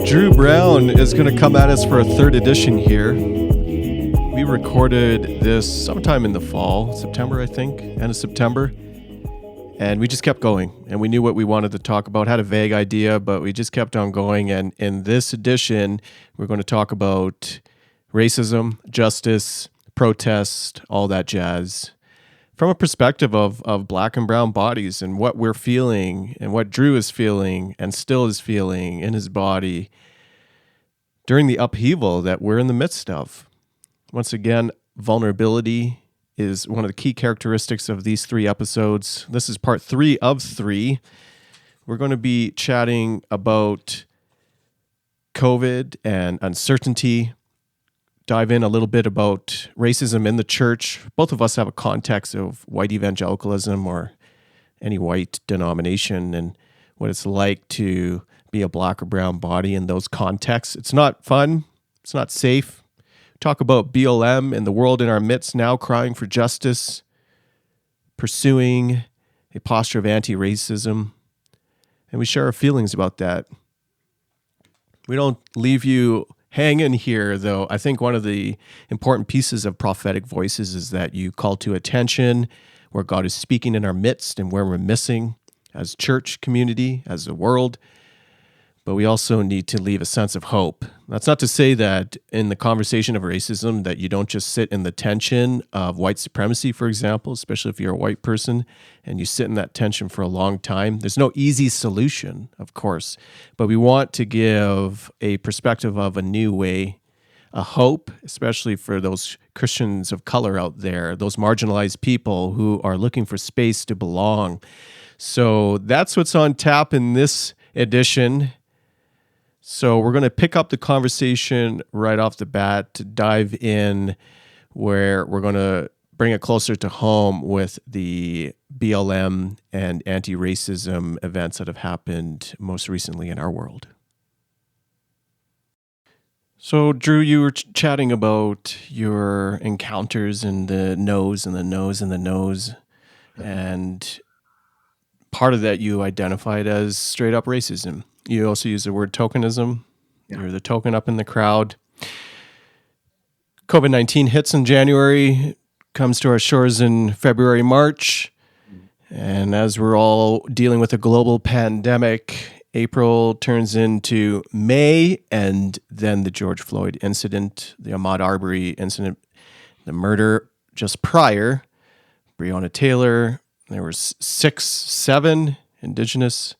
Drew Brown is going to come at us for a third edition here. We recorded this sometime in the fall, September, I think, end of September. And we just kept going. And we knew what we wanted to talk about, had a vague idea, but we just kept on going. And in this edition, we're going to talk about racism, justice, protest, all that jazz, from a perspective of black and brown bodies and what we're feeling and what Drew is feeling and still is feeling in his body during the upheaval that we're in the midst of. Once again, vulnerability is one of the key characteristics of these 3 episodes. This is part 3 of 3. We're going to be chatting about COVID and uncertainty, dive in a little bit about racism in the church. Both of us have a context of white evangelicalism or any white denomination and what it's like to be a black or brown body in those contexts. It's not fun. It's not safe. Talk about BLM and the world in our midst now crying for justice, pursuing a posture of anti-racism, and we share our feelings about that. We don't leave you hanging here, though. I think one of the important pieces of prophetic voices is that you call to attention where God is speaking in our midst and where we're missing as church community, as a world. But we also need to leave a sense of hope. That's not to say that in the conversation of racism that you don't just sit in the tension of white supremacy, for example, especially if you're a white person and you sit in that tension for a long time. There's no easy solution, of course, but we want to give a perspective of a new way, a hope, especially for those Christians of color out there, those marginalized people who are looking for space to belong. So that's what's on tap in this edition. So we're going to pick up the conversation right off the bat to dive in where we're going to bring it closer to home with the BLM and anti-racism events that have happened most recently in our world. So Drew, you were chatting about your encounters in the nose and the nose and the nose, and part of that you identified as straight up racism. You also use the word tokenism. Yeah. You're the token up in the crowd. COVID-19 hits in January, comes to our shores in February, March. And as we're all dealing with a global pandemic, April turns into May, and then the George Floyd incident, the Ahmaud Arbery incident, the murder just prior, Breonna Taylor. There were 6, 7 Indigenous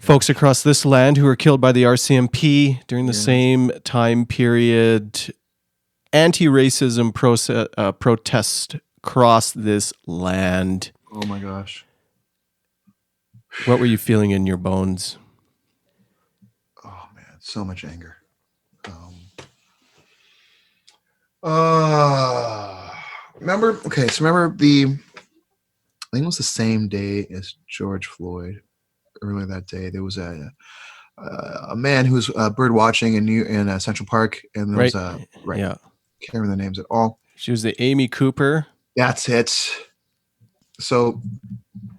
folks across this land who were killed by the RCMP during the same time period. Anti-racism protest across this land. Oh my gosh. What were you feeling in your bones? Oh man, so much anger. Remember I think it was the same day as George Floyd. Earlier that day, there was a man who was bird watching in Central Park, and there was yeah, can't remember the names at all. She was the Amy Cooper. That's it. So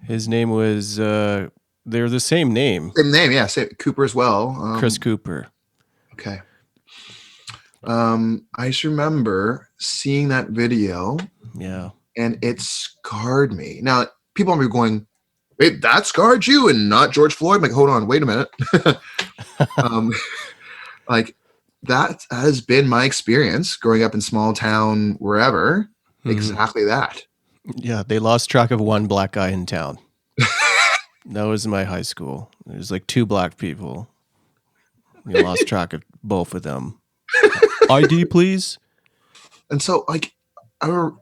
his name was they're the same name. Same name, yeah. Cooper as well. Chris Cooper. Okay. I just remember seeing that video. Yeah. And it scarred me. Now, people are going, wait, that scarred you and not George Floyd? I'm like, hold on, wait a minute. Like, that has been my experience growing up in small town, wherever. Mm-hmm. Exactly that. Yeah, they lost track of one black guy in town. That was my high school. There's like 2 black people. We lost track of both of them. ID, please. And so, like, I remember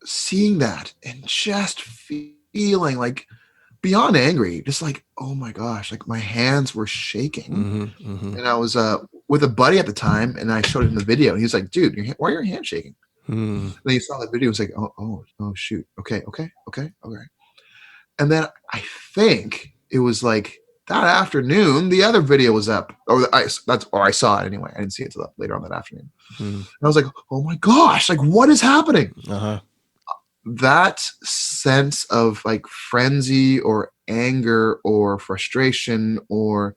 seeing that and just feeling like beyond angry, just like, oh my gosh, like my hands were shaking. Mm-hmm, mm-hmm. And I was with a buddy at the time, and I showed him the video, and he was like, dude, why are your hands shaking? And then he saw the video, and was like, oh shoot, okay. And then I think it was like that afternoon, the other video was up, or I saw it anyway. I didn't see it till later on that afternoon. And I was like, oh my gosh, like what is happening? Uh-huh. That sense of like frenzy or anger or frustration or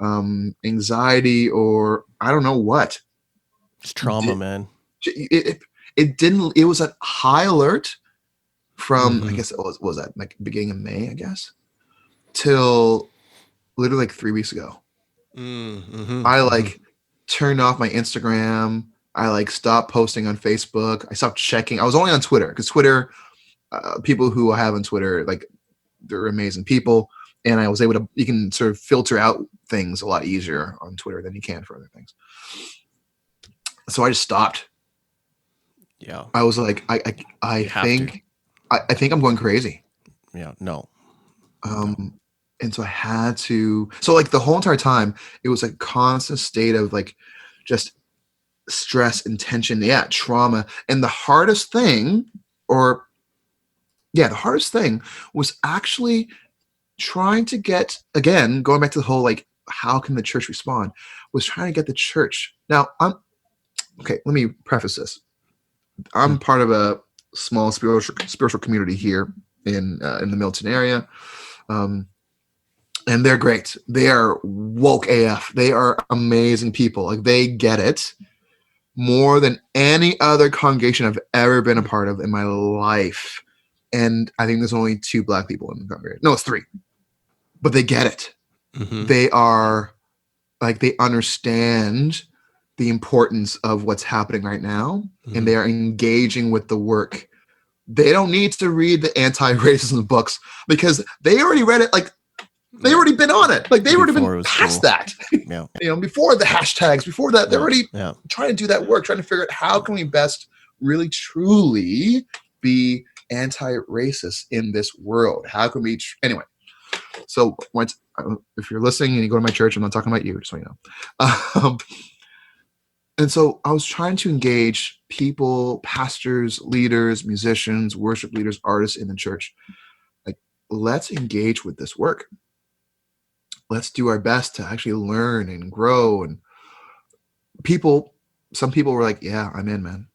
anxiety, or I don't know what. It's trauma, man. It didn't. It was at high alert from I Mhm. guess what was that like beginning of May, I guess, till literally like 3 weeks ago. I like turned off my Instagram. I like stopped posting on Facebook. I stopped checking. I was only on Twitter because Twitter, people who I have on Twitter, like they're amazing people, and I was able to. You can sort of filter out things a lot easier on Twitter than you can for other things. So I just stopped. Yeah. I was like, I think I'm going crazy. Yeah. No. And so I had to. So like the whole entire time, it was a constant state of like just stress and tension. Yeah, trauma. And the hardest thing, the hardest thing was actually trying to get, again, going back to the whole like, how can the church respond? Was trying to get the church. Now okay. Let me preface this. I'm part of a small spiritual community here in the Milton area, and they're great. They are woke AF. They are amazing people. Like they get it more than any other congregation I've ever been a part of in my life. And I think there's only 2 Black people in the congregation. No, it's 3, but they get it. They are like they understand the importance of what's happening right now, and they are engaging with the work. They don't need to read the anti-racism books because they already read it. Like they already been on it. Like they already been past that. Yeah. Before the hashtags, before that, they're already Yeah. trying to do that work, trying to figure out how can we best really truly be anti-racist in this world? How can we anyway? So if you're listening and you go to my church, I'm not talking about you, just so you know. And so I was trying to engage people, pastors, leaders, musicians, worship leaders, artists in the church. Like, let's engage with this work. Let's do our best to actually learn and grow. And some people were like, yeah, I'm in, man.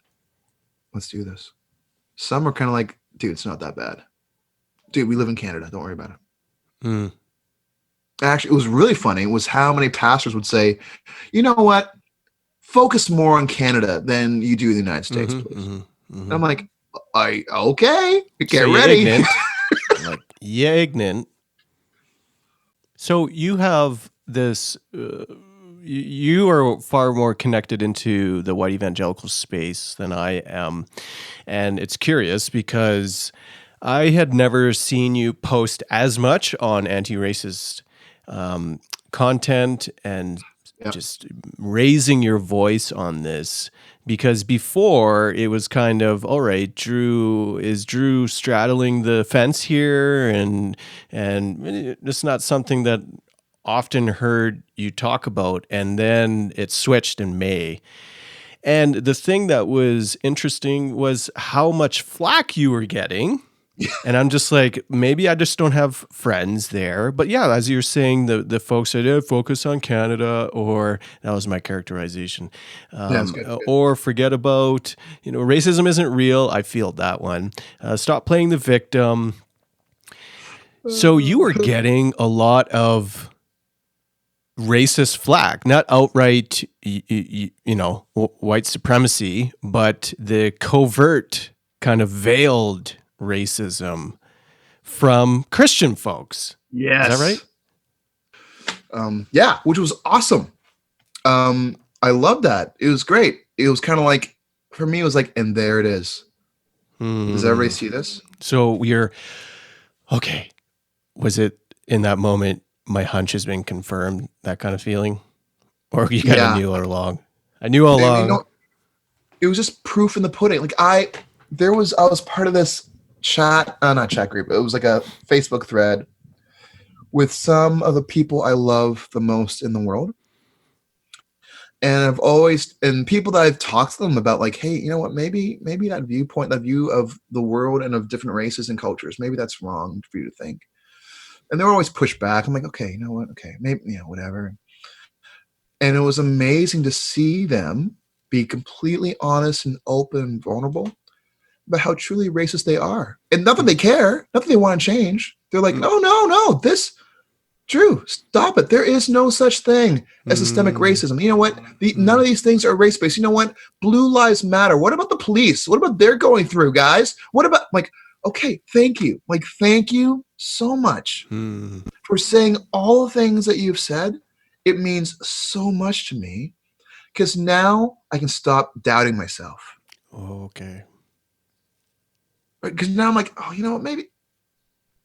Let's do this. Some are kind of like, dude, it's not that bad. Dude, we live in Canada. Don't worry about it. Actually, it was really funny. It was how many pastors would say, you know what? Focus more on Canada than you do the United States, please. And I'm like, okay, get ready. Like, ignorant. So you have this, you are far more connected into the white evangelical space than I am. And it's curious because I had never seen you post as much on anti-racist content and just raising your voice on this, because before it was kind of, all right, Drew straddling the fence here, and it's not something that often heard you talk about. And then it switched in May. And the thing that was interesting was how much flack you were getting. And I'm just like, maybe I just don't have friends there. But yeah, as you're saying, the folks said, focus on Canada, or that was my characterization. Good. Or forget about, racism isn't real. I feel that one. Stop playing the victim. So you were getting a lot of racist flack, not outright, white supremacy, but the covert kind of veiled racism from Christian folks. Yes. Is that right? Yeah, which was awesome. I love that. It was great. It was kind of like, for me, it was like, and there it is. Does everybody see this? So okay. Was it in that moment, my hunch has been confirmed, that kind of feeling? Or you kind of knew all along? I knew all along. It was just proof in the pudding. Like I was part of this not chat group. It was like a Facebook thread with some of the people I love the most in the world. And people that I've talked to them about, like, hey, you know what, maybe that viewpoint, that view of the world and of different races and cultures, maybe that's wrong for you to think. And they were always pushed back. I'm like, okay, you know what? Okay, maybe, whatever. And it was amazing to see them be completely honest and open and vulnerable about how truly racist they are. And not that they care, not that they want to change. They're like, no, this Drew, stop it. There is no such thing as systemic racism. You know what? None of these things are race-based. You know what? Blue lives matter. What about the police? What about they're going through, guys? What about, like, okay, thank you. Like, thank you so much for saying all the things that you've said. It means so much to me because now I can stop doubting myself. Okay. Because now I'm like, oh, you know what? Maybe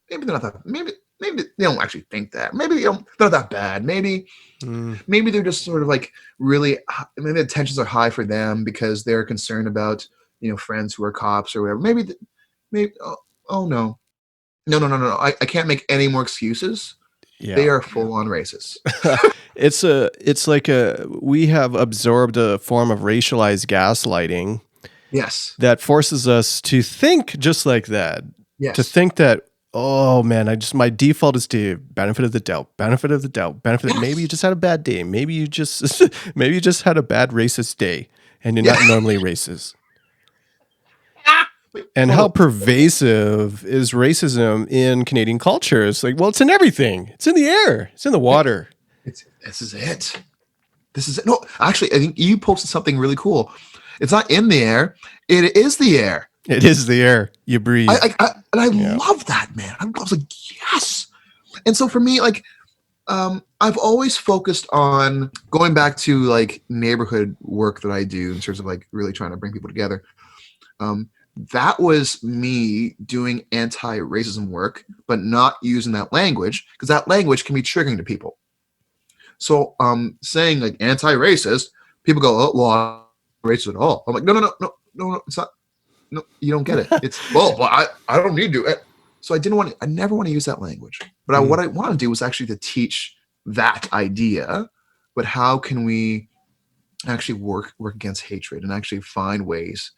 they're not that. Maybe they don't actually think that. Maybe they're not that bad. Maybe they're just sort of like really. Maybe the tensions are high for them because they're concerned about friends who are cops or whatever. Maybe. Oh no. I can't make any more excuses. Yeah. They are full on racist. It's like we have absorbed a form of racialized gaslighting. Yes. That forces us to think just like that. Yes. To think that, oh man, my default is to benefit of the doubt. Yes. Maybe you just had a bad day. Maybe you just had a bad racist day and you're not normally racist. And how pervasive is racism in Canadian culture? It's like, well, it's in everything. It's in the air. It's in the water. This is it. No, actually, I think you posted something really cool. It's not in the air. It is the air. It is the air. You breathe. I love that, man. I was like, yes. And so for me, like, I've always focused on going back to like neighborhood work that I do in terms of like really trying to bring people together. That was me doing anti-racism work, but not using that language because that language can be triggering to people. So saying like anti-racist, people go, oh, well, I'm not racist at all. I'm like, no, it's not. No, you don't get it. It's, well, I don't need to. So I never want to use that language. But what I want to do is actually to teach that idea, but how can we actually work against hatred and actually find ways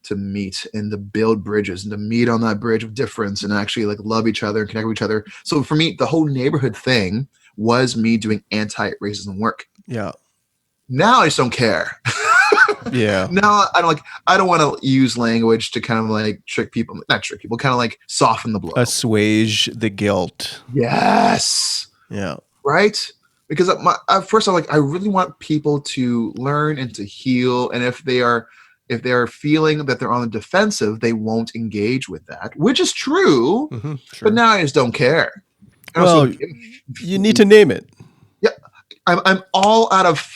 to meet and to build bridges and to meet on that bridge of difference and actually like love each other and connect with each other. So for me, the whole neighborhood thing was me doing anti-racism work. Yeah. Now I just don't care. Yeah. Now I don't want to use language to kind of like not trick people, kind of like soften the blow. Assuage the guilt. Yes. Yeah. Right? Because first I really want people to learn and to heal. And if they are feeling that they're on the defensive, they won't engage with that, which is true. Mm-hmm, sure. But now I just don't care. And well, you need to name it. Yeah. I'm all out of,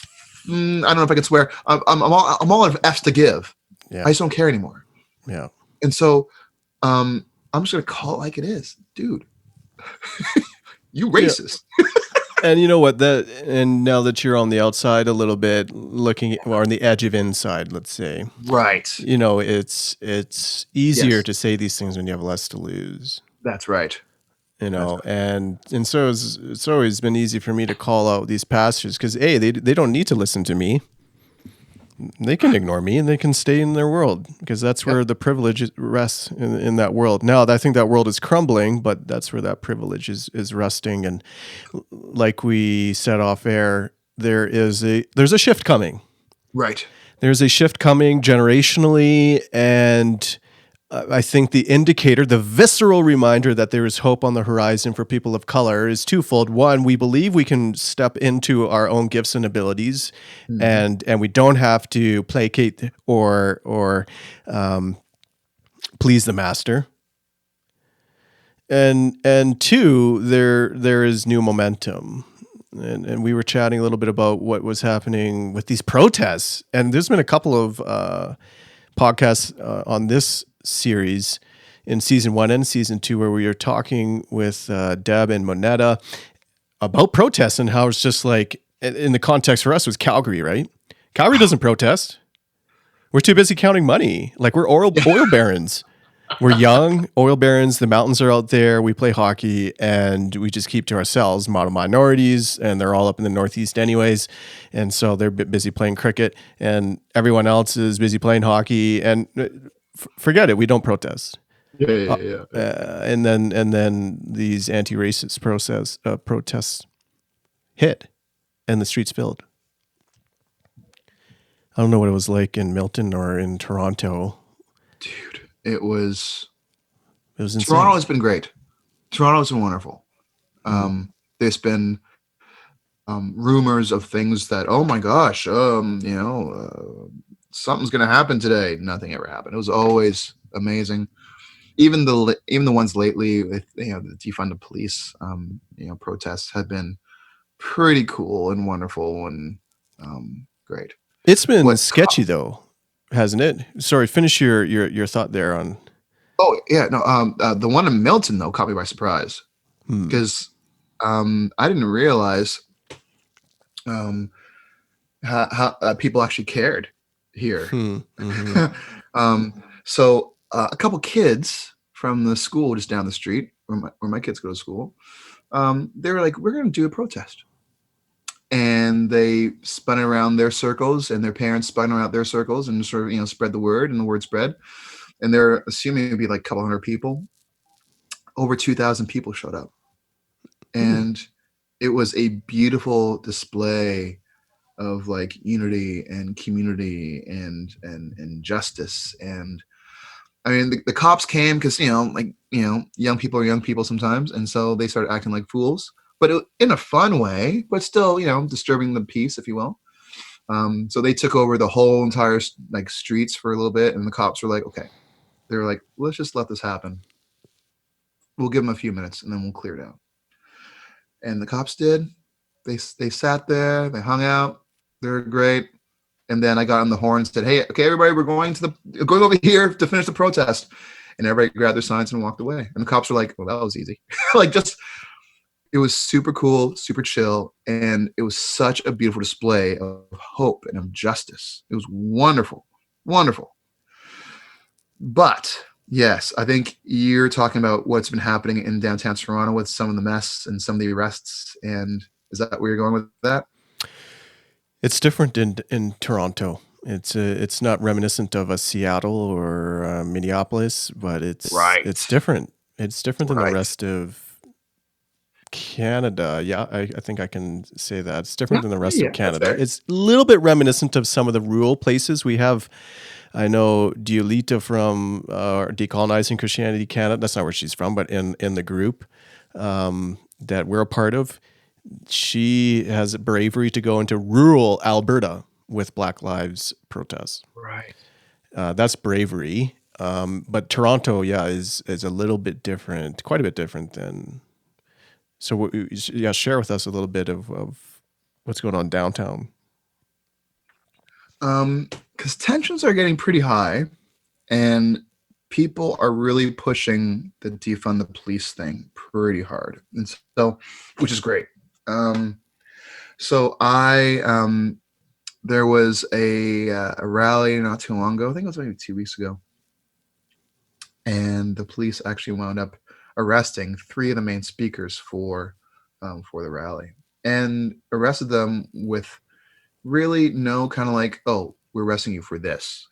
I don't know if I can swear. I'm all out of F's to give. Yeah. I just don't care anymore. Yeah. And so I'm just going to call it like it is. Dude, you racist. Yeah. And you know what? And now that you're on the outside a little bit, looking or on the edge of inside, let's say, right? It's easier to say these things when you have less to lose. That's right. And so it's always been easy for me to call out these pastors because they don't need to listen to me. They can ignore me and they can stay in their world because that's where the privilege rests in that world. Now, I think that world is crumbling, but that's where that privilege is resting. And like we said off air, there's a shift coming. Right. There's a shift coming generationally, and I think the indicator, the visceral reminder that there is hope on the horizon for people of color is twofold. One, we believe we can step into our own gifts and abilities, and we don't have to placate or please the master. And two, there is new momentum. And we were chatting a little bit about what was happening with these protests. And there's been a couple of podcasts on this series in season 1 and season 2 where we were talking with Deb and Moneta about protests and how it's just like, in the context for us was Calgary, right? Calgary doesn't protest. We're too busy counting money. Like we're oil barons. We're young oil barons. The mountains are out there. We play hockey and we just keep to ourselves, model minorities, and they're all up in the Northeast anyways. And so they're busy playing cricket and everyone else is busy playing hockey and forget it. We don't protest. Yeah. And then these anti-racist protests hit and the streets filled. I don't know what it was like in Milton or in Toronto. Dude, it was insane. Toronto has been great. Toronto has been wonderful. there's been rumors of things that, oh my gosh, something's going to happen today. Nothing ever happened. It was always amazing. Even the ones lately with the defund the police protests have been pretty cool and wonderful and great. It's been sketchy though, hasn't it? Sorry, finish your thought there on. Oh yeah, no. The one in Milton though caught me by surprise because I didn't realize how people actually cared here. So a couple kids from the school just down the street where my kids go to school, they were like, we're going to do a protest. And they spun around their circles, and their parents spun around their circles and sort of, spread the word, and the word spread. And they're assuming it'd be like a couple hundred people. Over 2,000 people showed up. And it was a beautiful display of like unity and community and justice. And I mean, the cops came because, young people are young people sometimes. And so they started acting like fools, but in a fun way, but still, disturbing the peace, if you will. So they took over the whole entire like streets for a little bit. And the cops were like, okay, they were like, let's just let this happen. We'll give them a few minutes and then we'll clear down. And the cops did. They sat there, they hung out. They're great. And then I got on the horn and said, hey, okay, everybody, we're going over here to finish the protest. And everybody grabbed their signs and walked away. And the cops were like, well, that was easy. It was super cool, super chill. And it was such a beautiful display of hope and of justice. It was wonderful, wonderful. But yes, I think you're talking about what's been happening in downtown Toronto with some of the mess and some of the arrests. And is that where you're going with that? It's different in Toronto. It's not reminiscent of a Seattle or Minneapolis, but it's different. It's different than the rest of Canada. Yeah, I think I can say that. It's different than the rest of Canada. It's a little bit reminiscent of some of the rural places we have. I know Diolita from Decolonizing Christianity Canada. That's not where she's from, but in the group that we're a part of, she has bravery to go into rural Alberta with Black Lives protests. Right. That's bravery. But Toronto, is a little bit different, quite a bit different than. So, share with us a little bit of what's going on downtown. Because tensions are getting pretty high, and people are really pushing the defund the police thing pretty hard, and so, which is great. So there was a rally not too long ago. I think it was maybe 2 weeks ago, and the police actually wound up arresting 3 of the main speakers for the rally, and arrested them with really no kind of like, oh, we're arresting you for this.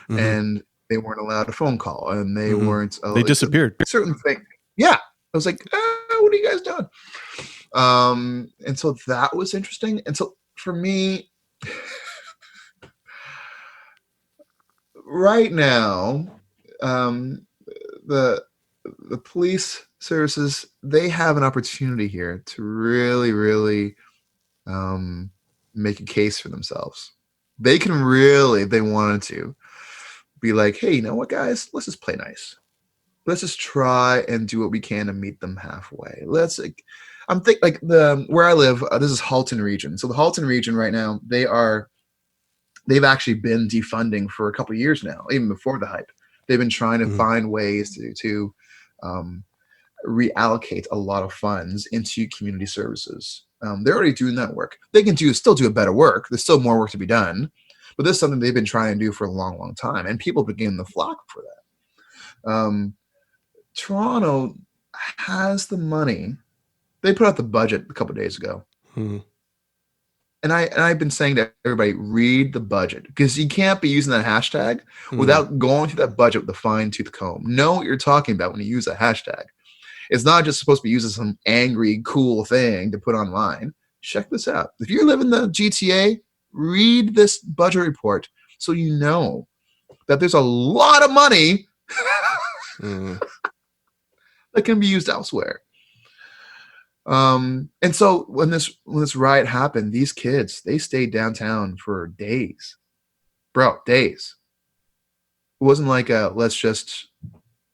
And they weren't allowed a phone call, and they weren't. They disappeared. Certain thing. Yeah. I was like, what are you guys doing? And so that was interesting. And so for me, right now, the police services, they have an opportunity here to really, really make a case for themselves. They can really, if they wanted to, be like, hey, you know what, guys? Let's just play nice. Let's just try and do what we can to meet them halfway. I'm thinking like where I live, this is Halton region. So the Halton region right now, they've actually been defunding for a couple of years now, even before the hype. They've been trying to find ways to reallocate a lot of funds into community services. They're already doing that work. They can still do a better work. There's still more work to be done, but this is something they've been trying to do for a long, long time, and people begin to flock for that. Toronto has the money. They put out the budget a couple of days ago. And I've been saying to everybody, read the budget, because you can't be using that hashtag without going through that budget with a fine-tooth comb. Know what you're talking about when you use a hashtag. It's not just supposed to be used as some angry, cool thing to put online. Check this out. If you live in the GTA, read this budget report so you know that there's a lot of money that can be used elsewhere. And so when this riot happened, these kids, they stayed downtown for days, bro, days. It wasn't like let's just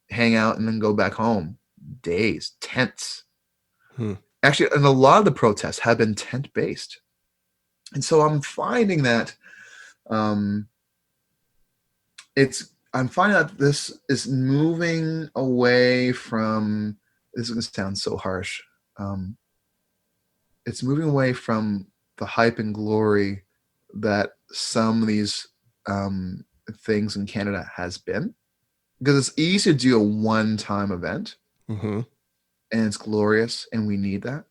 hang out and then go back home. Days, tents. Actually, and a lot of the protests have been tent based. And so I'm finding that this is moving away from, this is going to sound so harsh. It's moving away from the hype and glory that some of these things in Canada has been, because it's easy to do a one-time event, and it's glorious, and we need that.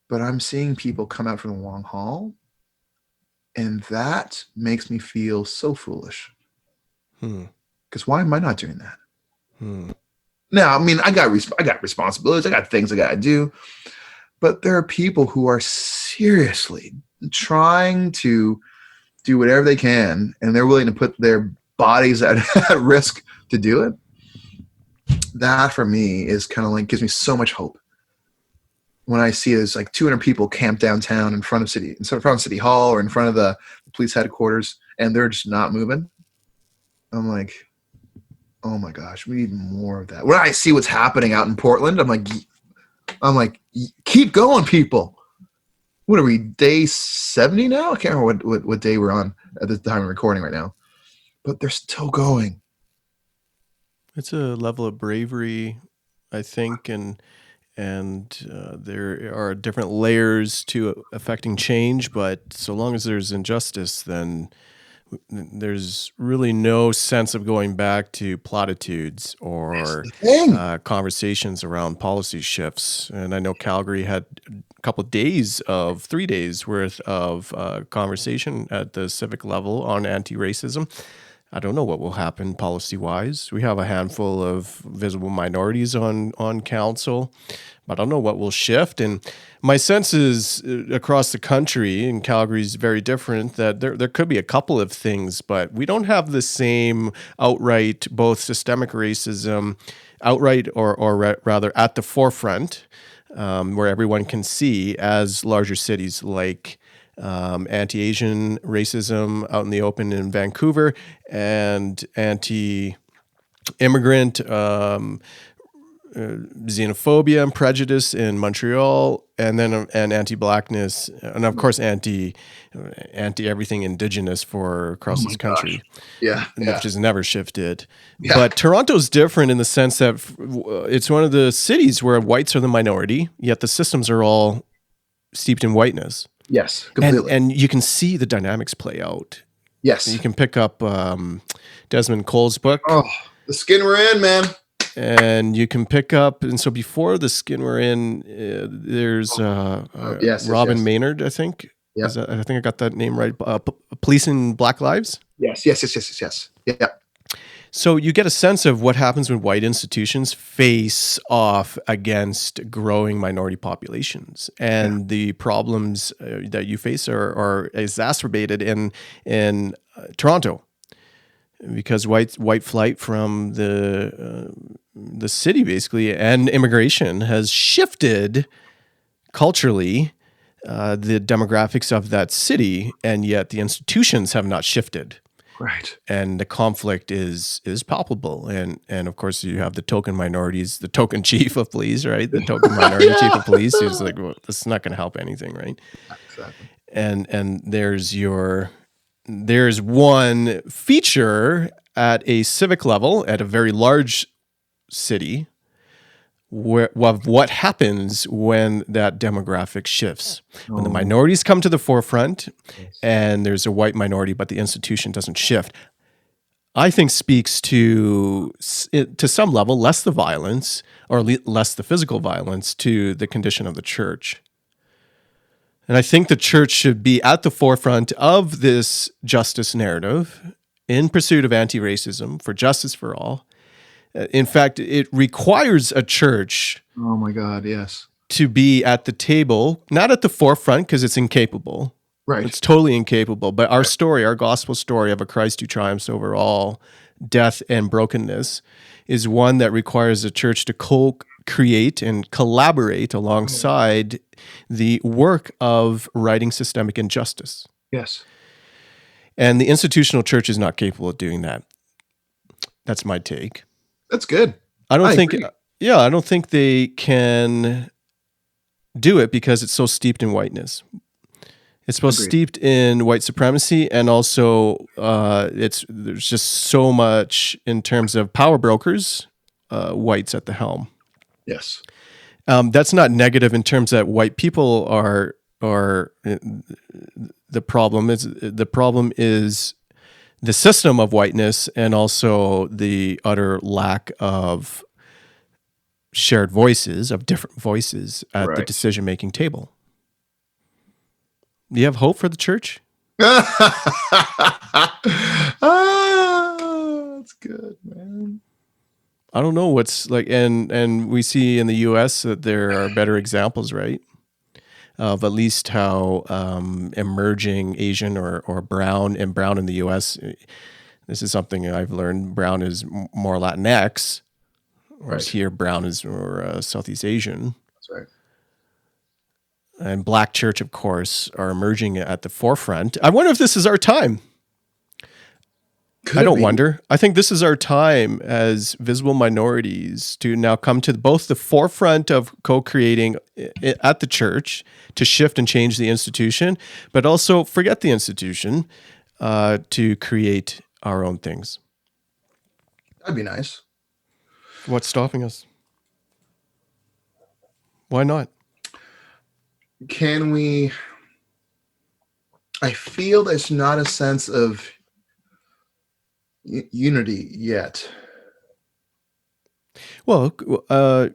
But I'm seeing people come out for the long haul, and that makes me feel so foolish. Because why am I not doing that? Now, I mean, I got responsibilities, I got things I got to do, but there are people who are seriously trying to do whatever they can, and they're willing to put their bodies at risk to do it. That for me is kind of like, gives me so much hope when I see there's like 200 people camped downtown in front of City Hall or in front of the police headquarters, and they're just not moving. I'm like, oh my gosh, we need more of that. When I see what's happening out in Portland, I'm like, keep going, people. What are we, day 70 now? I can't remember what day we're on at the time of recording right now, but they're still going. It's a level of bravery, I think, and there are different layers to affecting change, but so long as there's injustice, then there's really no sense of going back to platitudes or conversations around policy shifts. And I know Calgary had a couple of 3 days worth of conversation at the civic level on anti-racism. I don't know what will happen policy-wise. We have a handful of visible minorities on council, but I don't know what will shift. And my sense is across the country, and Calgary is very different, that there could be a couple of things, but we don't have the same outright, both systemic racism, outright or rather at the forefront, where everyone can see, as larger cities like anti-Asian racism out in the open in Vancouver, and anti-immigrant xenophobia and prejudice in Montreal, and then anti-blackness, and of course anti everything indigenous across this country. Yeah, which has never shifted. Yeah. But Toronto's different in the sense that it's one of the cities where whites are the minority, yet the systems are all steeped in whiteness. Yes, completely. And you can see the dynamics play out. Yes. You can pick up Desmond Cole's book. Oh, The Skin We're In, man. And you can pick up, and so before The Skin We're In, there's Robin Maynard, I think. Yeah. I think I got that name right. Policing Black Lives? Yes. Yeah. So you get a sense of what happens when white institutions face off against growing minority populations, and the problems that you face are exacerbated in Toronto, because white flight from the city basically and immigration has shifted culturally the demographics of that city, and yet the institutions have not shifted. Right. And the conflict is palpable. And of course you have the token minorities, the token chief of police, right? The token minority chief of police who's like, well, this is not going to help anything, right? Exactly. And there's one feature at a civic level at a very large city of what happens when that demographic shifts. When the minorities come to the forefront, and there's a white minority, but the institution doesn't shift, I think speaks to some level, less the violence, or less the physical violence, to the condition of the church. And I think the church should be at the forefront of this justice narrative in pursuit of anti-racism, for justice for all. In fact, it requires a church, oh my God, yes, to be at the table, not at the forefront because it's incapable. Right. It's totally incapable. But our story, our gospel story of a Christ who triumphs over all death and brokenness, is one that requires the church to create and collaborate alongside the work of righting systemic injustice. Yes. And the institutional church is not capable of doing that. That's my take. That's good. I don't think, agree. I don't think they can do it because it's so steeped in whiteness. It's so steeped in white supremacy, and also there's just so much in terms of power brokers, whites at the helm. Yes. That's not negative in terms that white people are the problem. The problem is the system of whiteness, and also the utter lack of shared voices, of different voices at the decision-making table. Do you have hope for the church? That's good, man. I don't know what's like, and we see in the U.S. that there are better examples, right? Of at least how emerging Asian or brown in the U.S. This is something I've learned. Brown is more Latinx, whereas here brown is more Southeast Asian. That's right. And Black church, of course, are emerging at the forefront. I wonder if this is our time. I don't wonder. I think this is our time as visible minorities to now come to both the forefront of co-creating at the church to shift and change the institution, but also forget the institution to create our own things. That'd be nice. What's stopping us? Why not? Can we? I feel there's not a sense of unity yet. Well,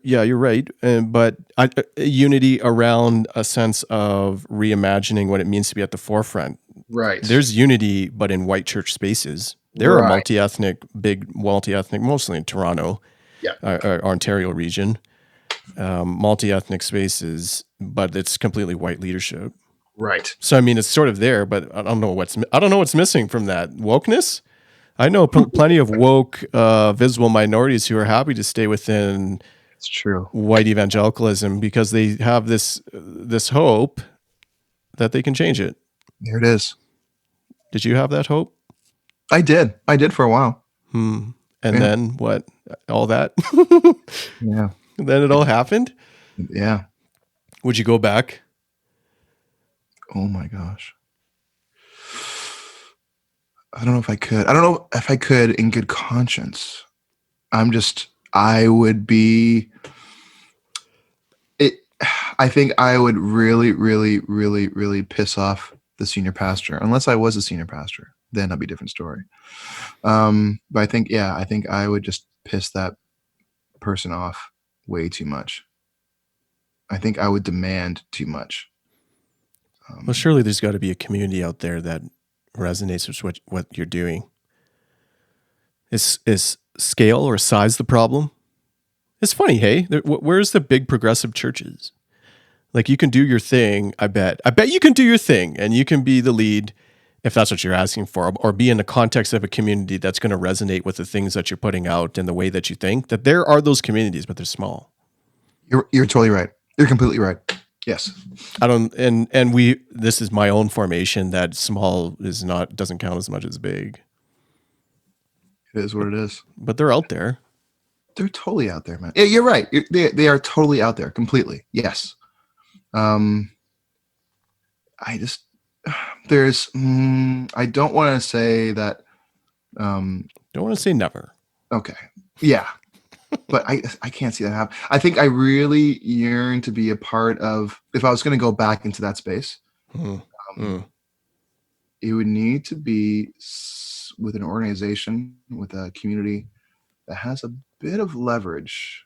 yeah, you're right. But unity around a sense of reimagining what it means to be at the forefront. Right. There's unity, but in white church spaces. There are multi-ethnic, mostly in Toronto, Ontario region, multi-ethnic spaces, but it's completely white leadership. Right. So, I mean, it's sort of there, but I don't know what's missing from that. Wokeness? I know plenty of woke, visible minorities who are happy to stay within it's true white evangelicalism because they have this hope that they can change it. There it is. Did you have that hope? I did for a while. And then what? All that? Yeah. And then it all happened? Yeah. Would you go back? Oh my gosh. I don't know if I could. I don't know if I could in good conscience. I would be it. I think I would really, really, really, really piss off the senior pastor, unless I was a senior pastor, then that'd be a different story. But I think I would just piss that person off way too much. I think I would demand too much. Well, surely there's got to be a community out there that resonates with what you're doing. Is scale or size the problem? It's funny, hey? Where's the big progressive churches? Like, you can do your thing, I bet you can do your thing, and you can be the lead if that's what you're asking for, or be in the context of a community that's going to resonate with the things that you're putting out and the way that you think. That there are those communities, but they're small. You're totally right. You're completely right. Yes. I don't, and this is my own formation that small doesn't count as much as big. It is what it is. But they're out there. They're totally out there, man. Yeah, you're right. They are totally out there, completely. Yes. I don't want to say that. Don't want to say never. Okay. Yeah. But I can't see that happen. I think I really yearn to be a part of, if I was going to go back into that space, it would need to be with an organization, with a community that has a bit of leverage.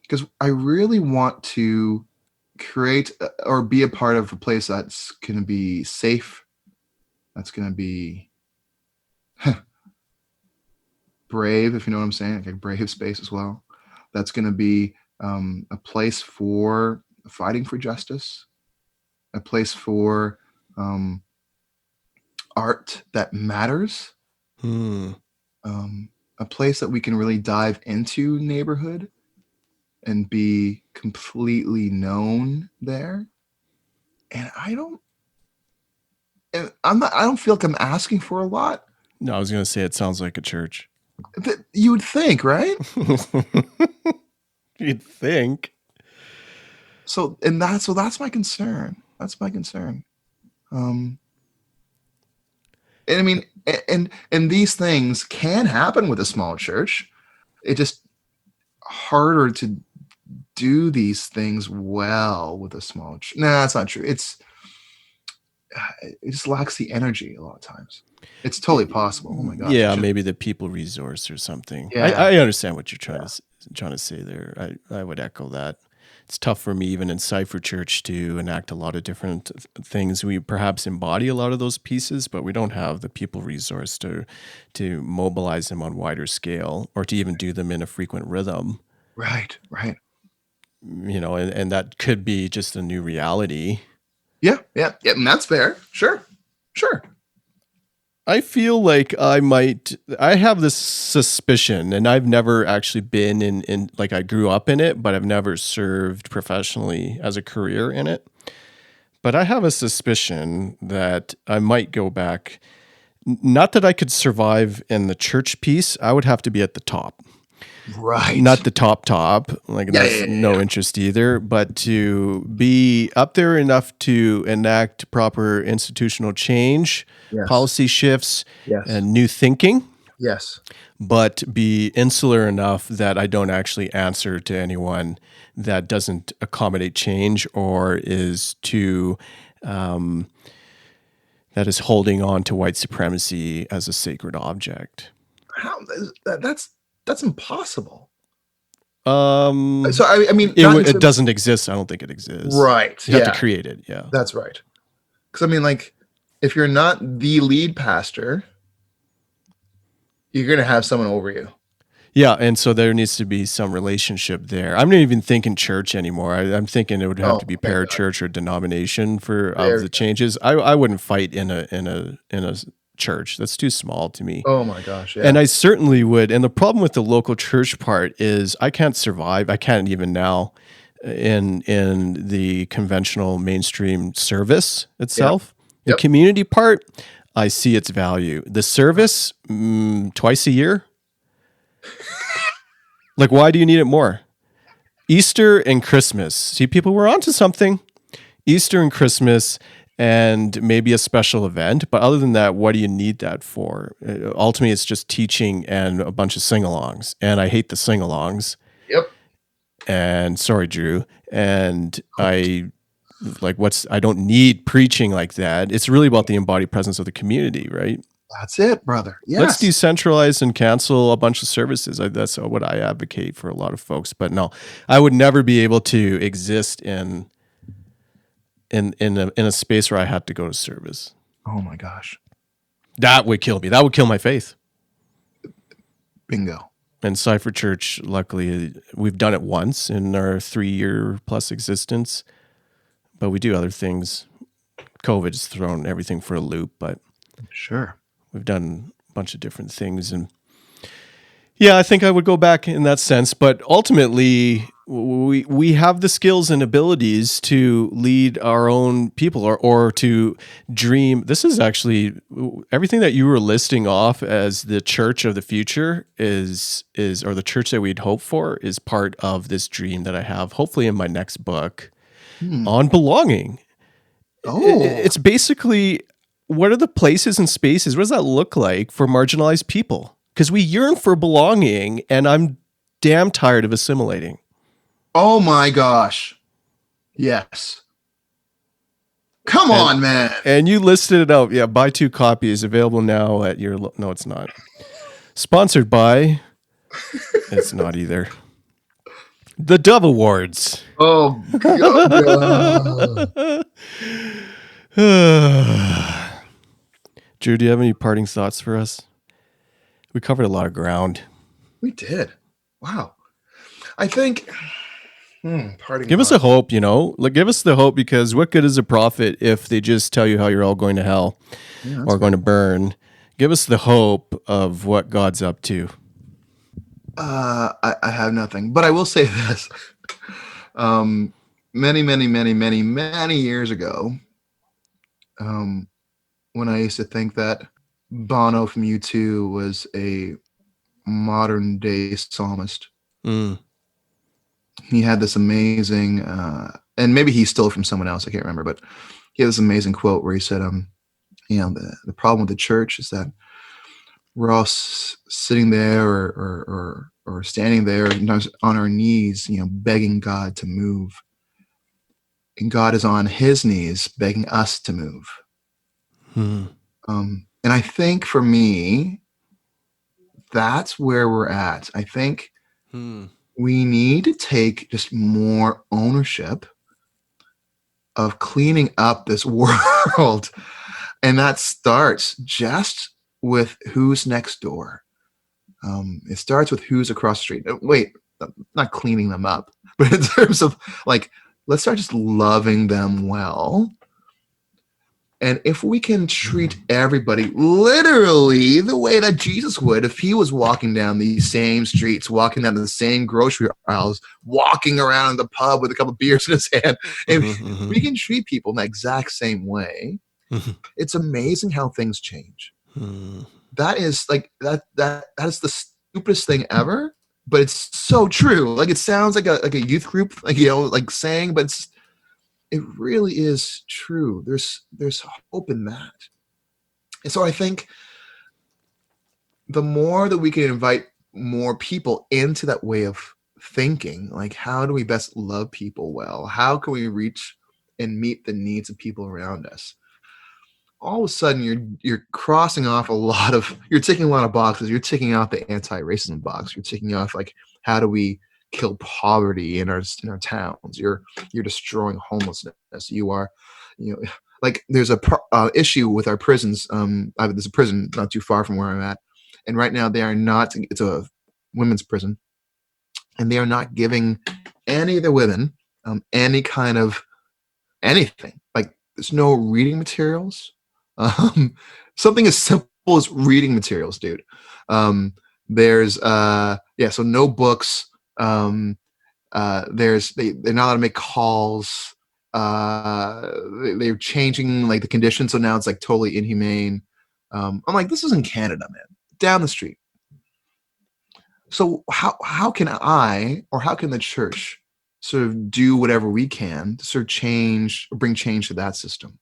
Because I really want to create or be a part of a place that's going to be safe, that's going to be brave, if you know what I'm saying, like a brave space as well. That's going to be a place for fighting for justice, a place for art that matters, a place that we can really dive into neighborhood and be completely known there. And I don't feel like I'm asking for a lot. No, I was going to say it sounds like a church. You would think, right? You'd think. So that's my concern. That's my concern. And I mean, and these things can happen with a small church. It's just harder to do these things well with a small church. Nah, that's not true. It just lacks the energy a lot of times. It's totally possible. Oh my gosh. Yeah, maybe the people resource or something. Yeah. I understand what you're trying to say there. I would echo that. It's tough for me, even in Cypher Church, to enact a lot of different things. We perhaps embody a lot of those pieces, but we don't have the people resource to mobilize them on wider scale or to even do them in a frequent rhythm. Right. You know, and that could be just a new reality. Yeah, and that's fair. Sure. I feel like I have this suspicion, and I've never actually been in like I grew up in it, but I've never served professionally as a career in it. But I have a suspicion that I might go back. Not that I could survive in the church piece. I would have to be at the top. Right. Not the top. Like that's no interest either, but to be up there enough to enact proper institutional change, policy shifts, and new thinking. Yes. But be insular enough that I don't actually answer to anyone that doesn't accommodate change or is too that is holding on to white supremacy as a sacred object. How that's impossible. So I mean, it doesn't exist. I don't think it exists. Right. You have to create it. Yeah, that's right. Because I mean, like, if you're not the lead pastor, you're going to have someone over you. Yeah, and so there needs to be some relationship there. I'm not even thinking church anymore. I'm thinking it would have to be parachurch or denomination of the changes. I wouldn't fight in a church. That's too small to me. Oh my gosh. Yeah. And I certainly would. And the problem with the local church part is I can't survive. I can't even now in the conventional mainstream service itself. The community part, I see its value. The service, twice a year. Like, why do you need it more? Easter and Christmas. See, people were onto something. Easter and Christmas and maybe a special event. But other than that, what do you need that for? Ultimately, it's just teaching and a bunch of sing-alongs. And I hate the sing-alongs. Yep. And sorry, Drew. And I don't need preaching like that. It's really about the embodied presence of the community, right? That's it, brother. Yes. Let's decentralize and cancel a bunch of services. That's what I advocate for a lot of folks. But no, I would never be able to exist in a space where I had to go to service. Oh my gosh. That would kill me. That would kill my faith. Bingo. And Cypher Church, luckily, we've done it once in our 3-year plus existence, but we do other things. COVID has thrown everything for a loop, but sure, we've done a bunch of different things. And yeah, I think I would go back in that sense, but ultimately we have the skills and abilities to lead our own people or to dream. This is actually everything that you were listing off as the church of the future is or the church that we'd hope for is part of this dream that I have, hopefully in my next book on belonging. It's basically, what are the places and spaces? What does that look like for marginalized people? Because we yearn for belonging, and I'm damn tired of assimilating. Oh my gosh. Yes. Come on, man. And you listed it out. Yeah, buy 2 copies, available now at your... No, it's not. Sponsored by... It's not either. The Dove Awards. Oh, God. Drew, do you have any parting thoughts for us? We covered a lot of ground. We did. Wow. I think... Give us a hope, Like, give us the hope, because what good is a prophet if they just tell you how you're all going to hell or going to burn? Give us the hope of what God's up to. I have nothing, but I will say this. Many, many, many, many, many years ago, when I used to think that Bono from U2 was a modern day psalmist. Mm. He had this amazing, and maybe he stole from someone else, I can't remember, but he had this amazing quote where he said, the problem with the church is that we're all sitting there or standing there on our knees, begging God to move. And God is on his knees begging us to move. Mm. And I think for me, that's where we're at. I think we need to take just more ownership of cleaning up this world. And that starts just with who's next door. It starts with who's across the street. Wait, not cleaning them up, but in terms of like, let's start just loving them well. And if we can treat everybody literally the way that Jesus would, if he was walking down these same streets, walking down the same grocery aisles, walking around the pub with a couple of beers in his hand, if we can treat people in the exact same way, it's amazing how things change. That is like that is the stupidest thing ever, but it's so true. Like it sounds like a youth group, like saying, but it really is true. There's hope in that. And so I think the more that we can invite more people into that way of thinking, like how do we best love people well? How can we reach and meet the needs of people around us? All of a sudden you're crossing off you're ticking a lot of boxes. You're ticking off the anti-racism box. You're ticking off like how do we kill poverty in our towns. You're destroying homelessness. You are, like there's a issue with our prisons. There's a prison not too far from where I'm at, and right now it's a women's prison, and they are not giving any of the women any kind of anything. Like there's no reading materials. Something as simple as reading materials, dude. There's so no books. They're not allowed to make calls. They're changing like the conditions, so now it's like totally inhumane. I'm like, this is in Canada, man, down the street. So how can I or how can the church sort of do whatever we can to sort of bring change to that system?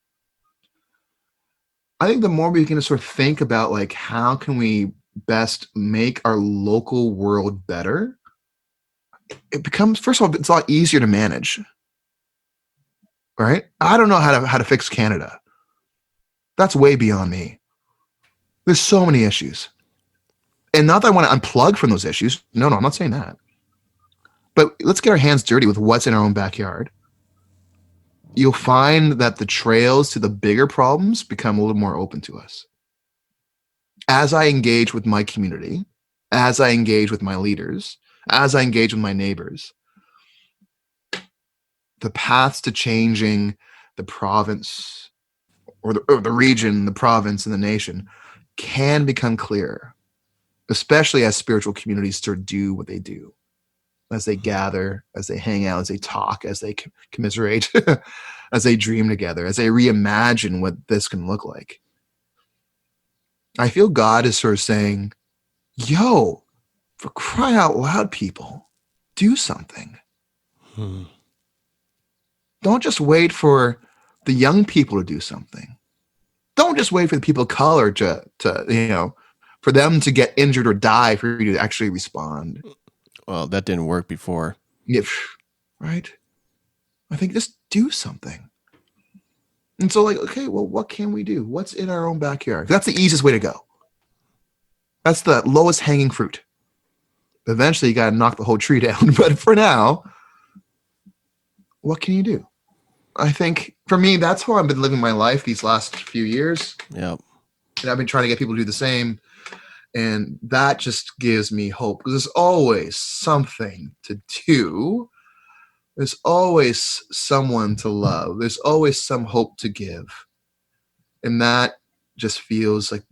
I think the more we can sort of think about like how can we best make our local world better, it becomes, first of all, it's a lot easier to manage. Right? I don't know how to fix Canada. That's way beyond me. There's so many issues. And not that I want to unplug from those issues. No, I'm not saying that. But let's get our hands dirty with what's in our own backyard. You'll find that the trails to the bigger problems become a little more open to us. As I engage with my community, as I engage with my leaders, as I engage with my neighbors, the paths to changing the province or the region, the province, and the nation can become clearer, especially as spiritual communities start to do what they do, as they gather, as they hang out, as they talk, as they commiserate, as they dream together, as they reimagine what this can look like. I feel God is sort of saying, yo, for crying out loud, people, do something. Don't just wait for the young people to do something. Don't just wait for the people of color to for them to get injured or die for you to actually respond. Well, that didn't work before. Yeah, right? I think just do something. And so like, okay, well, what can we do? What's in our own backyard? That's the easiest way to go. That's the lowest hanging fruit. Eventually, you got to knock the whole tree down. But for now, what can you do? I think for me, that's how I've been living my life these last few years. Yep. And I've been trying to get people to do the same. And that just gives me hope because there's always something to do. There's always someone to love. There's always some hope to give. And that just feels like,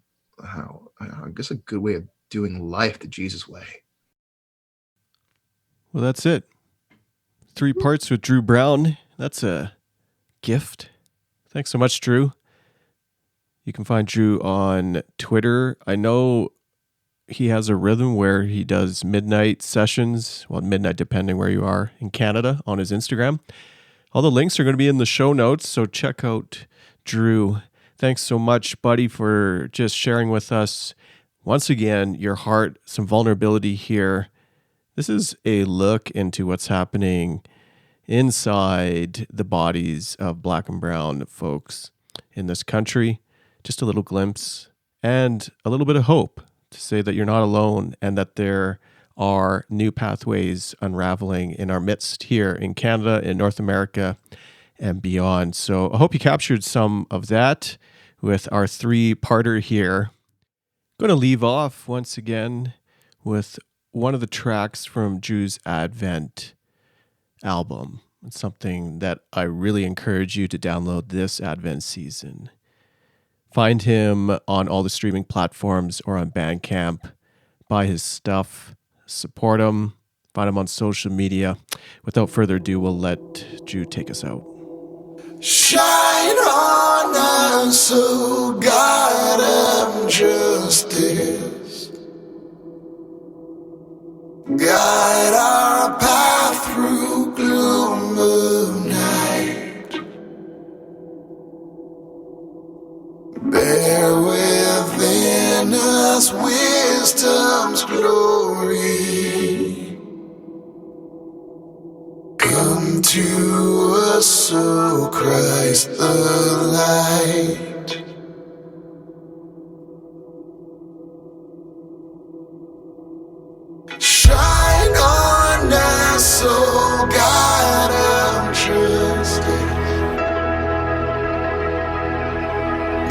I guess, a good way of doing life the Jesus way. Well, that's it. 3 parts with Drew Brown. That's a gift. Thanks so much, Drew. You can find Drew on Twitter. I know he has a rhythm where he does midnight sessions, well, midnight depending where you are in Canada, on his Instagram. All the links are going to be in the show notes, so check out Drew. Thanks so much, buddy, for just sharing with us, once again, your heart, some vulnerability here. This is a look into what's happening inside the bodies of Black and brown folks in this country. Just a little glimpse and a little bit of hope to say that you're not alone and that there are new pathways unraveling in our midst here in Canada, in North America, and beyond. So I hope you captured some of that with our 3-parter here. I'm going to leave off once again with one of the tracks from Drew's Advent album. It's something that I really encourage you to download this Advent season. Find him on all the streaming platforms or on Bandcamp. Buy his stuff. Support him. Find him on social media. Without further ado, we'll let Drew take us out. Shine on us, O God of justice. Guide our path through gloom of night. Bear within us wisdom's glory. Come to us, O Christ the light. Shine on us, O God of justice.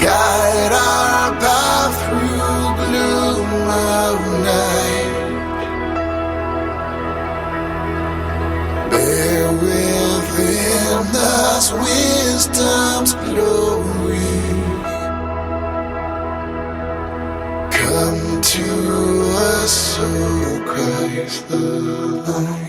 Guide our path through gloom of night. Bear within us wisdom's glory. Come to us, O Christ the Lord.